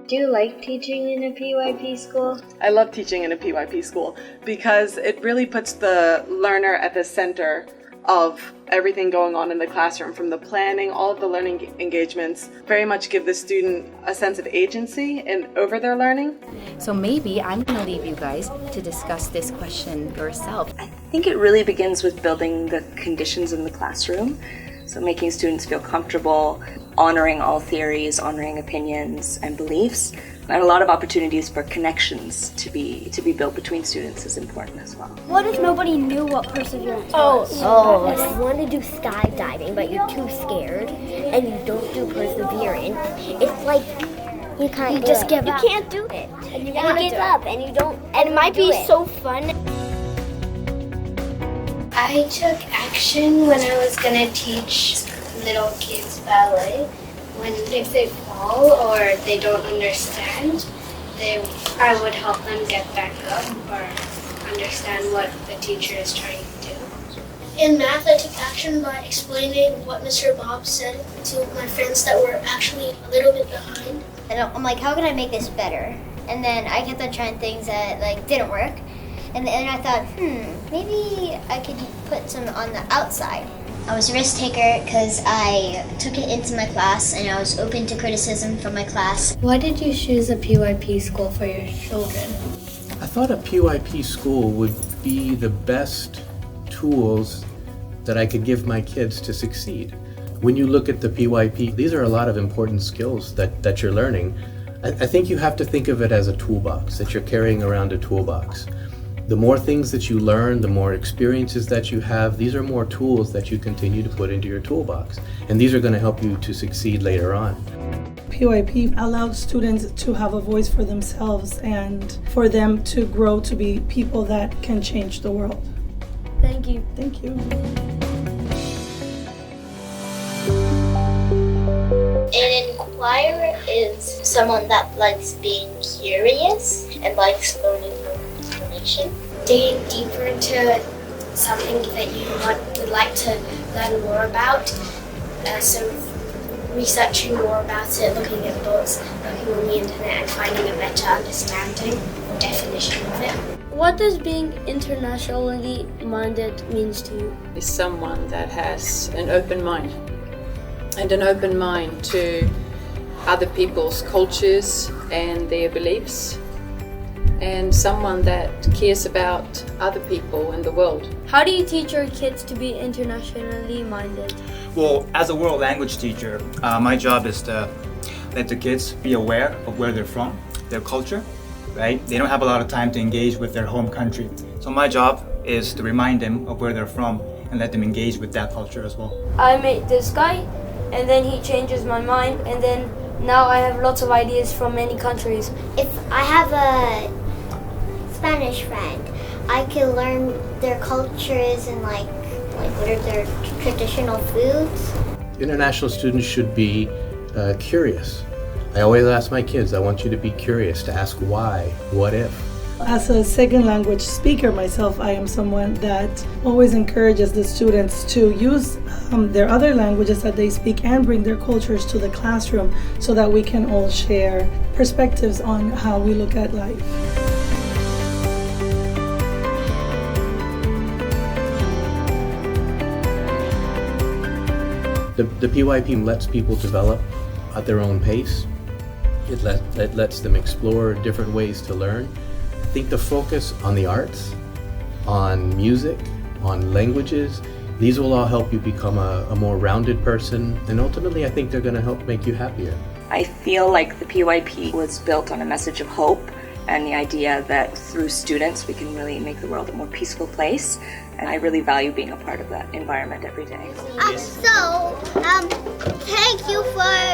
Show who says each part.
Speaker 1: Do you like teaching in a PYP school?
Speaker 2: I love teaching in a PYP school because it really puts the learner at the center of everything going on in the classroom, from the planning, all of the learning engagements, very much give the student a sense of agency over their learning.
Speaker 3: So maybe I'm going to leave you guys to discuss this question yourself.
Speaker 4: I think it really begins with building the conditions in the classroom. So making students feel comfortable, honoring all theories, honoring opinions and beliefs, and a lot of opportunities for connections to be built between students is important as well.
Speaker 5: What if nobody knew what perseverance was?
Speaker 6: If you want to do skydiving but you're too scared and you don't do persevering, it's like you can't
Speaker 5: just give up.
Speaker 6: You can't do it. And you want to give up and you don't.
Speaker 5: And it might be so fun.
Speaker 1: I took action when I was going to teach little kids ballet. If they fall or they don't understand, I would help them get back up or understand what the teacher is trying to do.
Speaker 7: In math, I took action by explaining what Mr. Bob said to my friends that were actually a little bit behind.
Speaker 5: And I'm like, how can I make this better? And then I kept on trying things that didn't work. And then I thought, maybe I could put some on the outside.
Speaker 8: I was a risk taker because I took it into my class and I was open to criticism from my class.
Speaker 1: Why did you choose a PYP school for your children?
Speaker 9: I thought a PYP school would be the best tools that I could give my kids to succeed. When you look at the PYP, these are a lot of important skills that you're learning. I think you have to think of it as a toolbox, that you're carrying around a toolbox. The more things that you learn, the more experiences that you have, these are more tools that you continue to put into your toolbox. And these are going to help you to succeed later on.
Speaker 10: PYP allows students to have a voice for themselves and for them to grow to be people that can change the world.
Speaker 5: Thank you.
Speaker 10: Thank you.
Speaker 6: An inquirer is someone that likes being curious and likes learning more information.
Speaker 7: Digging deeper into something that you would like to learn more about. So researching more about it, looking at books, looking on the internet and finding a better understanding or definition of it.
Speaker 5: What does being internationally minded means to you?
Speaker 11: Is someone that has an open mind and an open mind to other people's cultures and their beliefs, and someone that cares about other people in the world.
Speaker 5: How do you teach your kids to be internationally minded?
Speaker 12: Well, as a world language teacher, my job is to let the kids be aware of where they're from, their culture, right? They don't have a lot of time to engage with their home country. So my job is to remind them of where they're from and let them engage with that culture as well.
Speaker 5: I met this guy and then he changes my mind and then now I have lots of ideas from many countries.
Speaker 6: If I have a Spanish friend, I can learn their cultures and like what are their traditional foods.
Speaker 9: International students should be curious. I always ask my kids, I want you to be curious, to ask why, what if.
Speaker 10: As a second language speaker myself, I am someone that always encourages the students to use their other languages that they speak and bring their cultures to the classroom so that we can all share perspectives on how we look at life.
Speaker 9: The PYP lets people develop at their own pace. It lets them explore different ways to learn. I think the focus on the arts, on music, on languages, these will all help you become a more rounded person, and ultimately I think they're going to help make you happier.
Speaker 4: I feel like the PYP was built on a message of hope and the idea that through students we can really make the world a more peaceful place. And I really value being a part of that environment every day.
Speaker 6: Thank you for